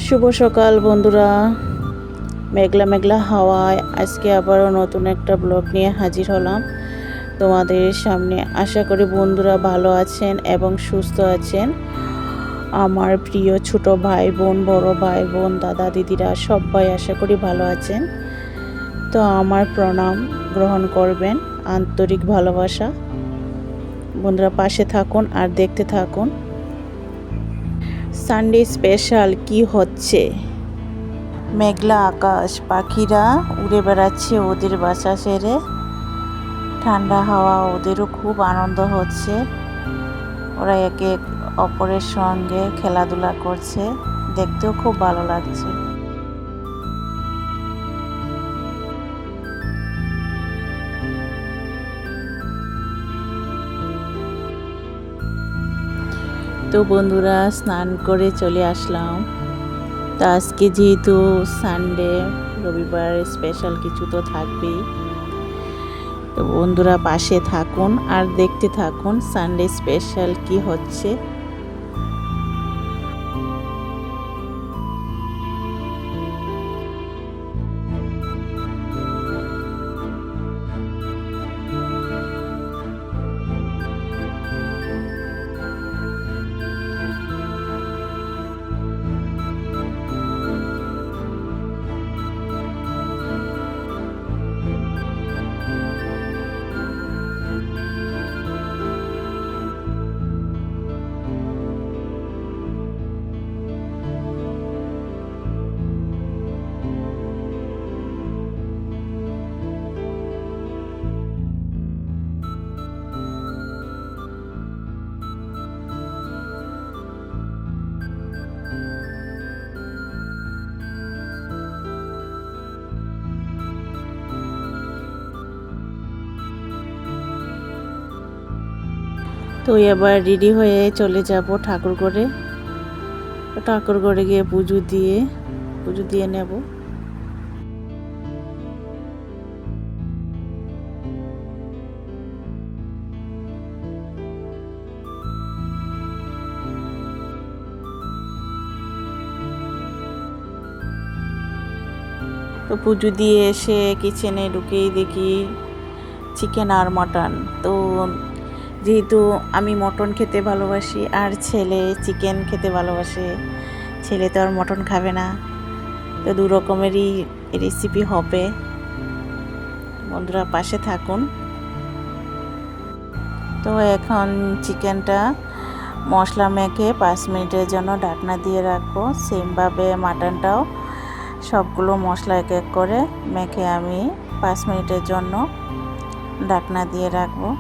শুভ সকাল বন্ধুরা। মেঘলা মেঘলা হাওয়ায় আজকে আবারও নতুন একটা ব্লগ নিয়ে হাজির হলাম তোমাদের সামনে। আশা করি বন্ধুরা ভালো আছেন এবং সুস্থ আছেন। আমার প্রিয় ছোট ভাই বোন, বড় ভাই বোন, দাদা দিদিরা সবাই আশা করি ভালো আছেন। তো আমার প্রণাম গ্রহণ করবেন, আন্তরিক ভালোবাসা। বন্ধুরা পাশে থাকুন আর দেখতে থাকুন সানডে স্পেশাল কি হচ্ছে। মেঘলা আকাশ, পাখিরা উড়ে বেড়াচ্ছে ওদের বাসা ছেড়ে। ঠান্ডা হাওয়া, ওদেরও খুব আনন্দ হচ্ছে। ওরা একে অপরের সঙ্গে খেলাধুলা করছে, দেখতেও খুব ভালো লাগছে। তো বন্ধুরা স্নান করে চলে আসলাম। তো আজকে যেহেতু সানডে, রবিবার স্পেশাল কিছু তো থাকবেই। তো বন্ধুরা পাশে থাকুন আর দেখতে থাকুন সানডে স্পেশাল কি হচ্ছে। তো এবার রেডি হয়ে চলে যাব ঠাকুরঘরে। ঠাকুরঘরে গিয়ে পুজো দিয়ে নেব। তো পুজো দিয়ে এসে কিচেনে ঢুকেই দেখি চিকেন আর মটন। তো যেহেতু আমি মটন খেতে ভালোবাসি আর ছেলে চিকেন খেতে ভালোবাসে, ছেলে তো আর মটন খাবে না। তো দু রকমেরই রেসিপি হবে। বন্ধুরা পাশে থাকুন। তো এখন চিকেনটা মশলা মেখে 5 মিনিটের জন্য ঢাকনা দিয়ে রাখবো। সেমভাবে মাটনটাও সবগুলো মশলা এক এক করে মেখে আমি 5 মিনিটের জন্য ঢাকনা দিয়ে রাখবো।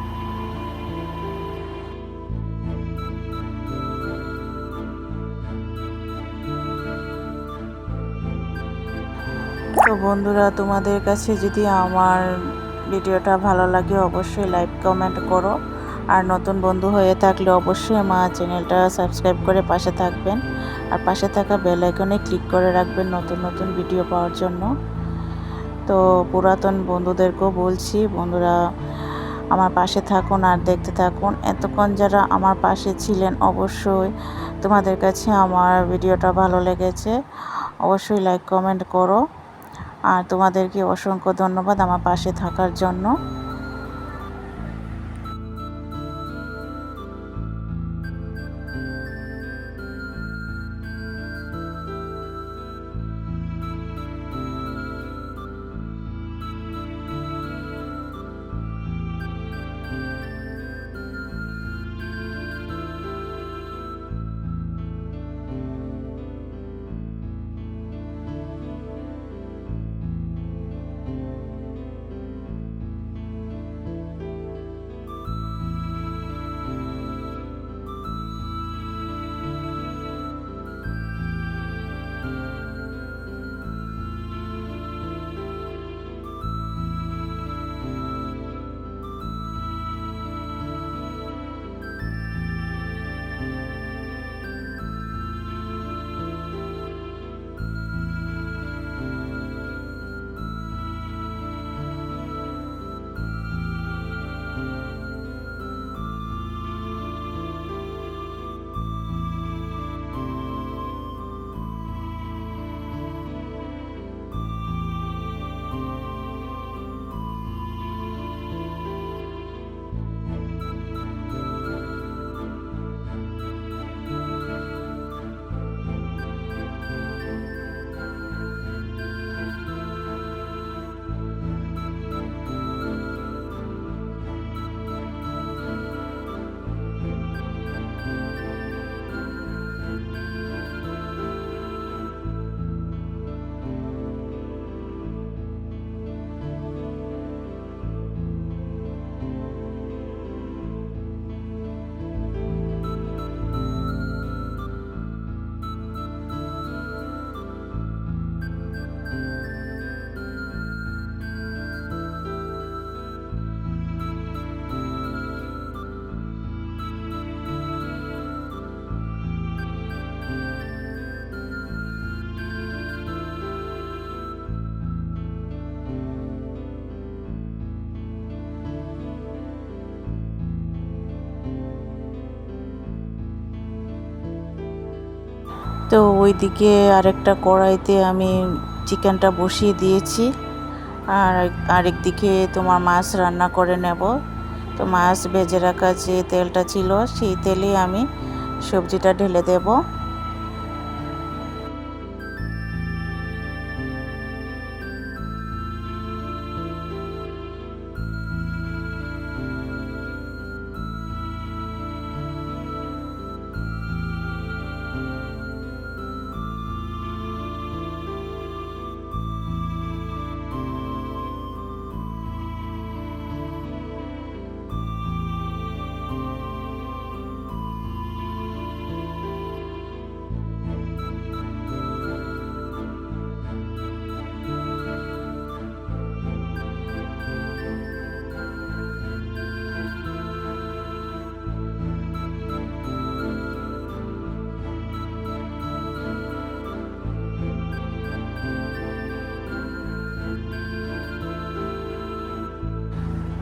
তো বন্ধুরা তোমাদের কাছে যদি আমার ভিডিওটা ভালো লাগে অবশ্যই লাইক কমেন্ট করো। আর নতুন বন্ধু হয়ে থাকলে অবশ্যই আমার চ্যানেলটা সাবস্ক্রাইব করে পাশে থাকবেন। আর পাশে থাকা বেল আইকনে ক্লিক করে রাখবেন নতুন নতুন ভিডিও পাওয়ার জন্য। তো পুরাতন বন্ধুদেরকেও বলছি, বন্ধুরা আমার পাশে থাকুন আর দেখতে থাকুন। এতক্ষণ যারা আমার পাশে ছিলেন অবশ্যই তোমাদের কাছে আমার ভিডিওটা ভালো লেগেছে, অবশ্যই লাইক কমেন্ট করো। আর তোমাদেরকে অসংখ্য ধন্যবাদ আমার পাশে থাকার জন্য। তো ওইদিকে আরেকটা কড়াইতে আমি চিকেনটা বসিয়ে দিয়েছি, আর আরেকদিকে তোমার মাছ রান্না করে নেব। তো মাছ ভেজে রাখা যে তেলটা ছিল সেই তেলেই আমি সবজিটা ঢেলে দেব।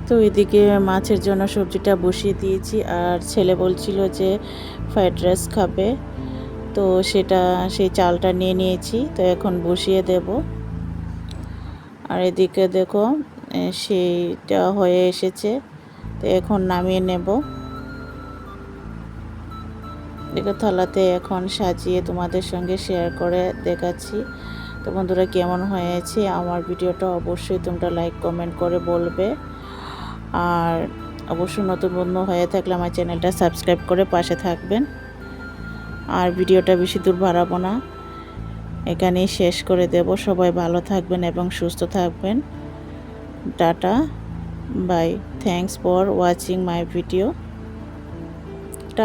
তো এদিকে মাছের জন্য সবজিটা বসিয়ে দিয়েছি, আর ছেলে বলছিল যে ফ্রাইড রাইস খাবে, তো সেই চালটা নিয়ে নিয়েছি। তো এখন বসিয়ে দেব। আর এদিকে দেখো সেইটা হয়ে এসেছে, তো এখন নামিয়ে নেব। দেখো থালাতে এখন সাজিয়ে তোমাদের সঙ্গে শেয়ার করে দেখাচ্ছি। তো বন্ধুরা, কেমন হয়েছে আমার ভিডিওটা অবশ্যই তোমরা লাইক কমেন্ট করে বলবে, আর অবশ্যই নতুন বন্ধু হয়ে থাকলে আমার চ্যানেলটা সাবস্ক্রাইব করে পাশে থাকবেন। আর ভিডিওটা বেশি দূর বাড়াবো না, এখানেই শেষ করে দেব। সবাই ভালো থাকবেন এবং সুস্থ থাকবেন। Tata, bye, thanks for watching my video.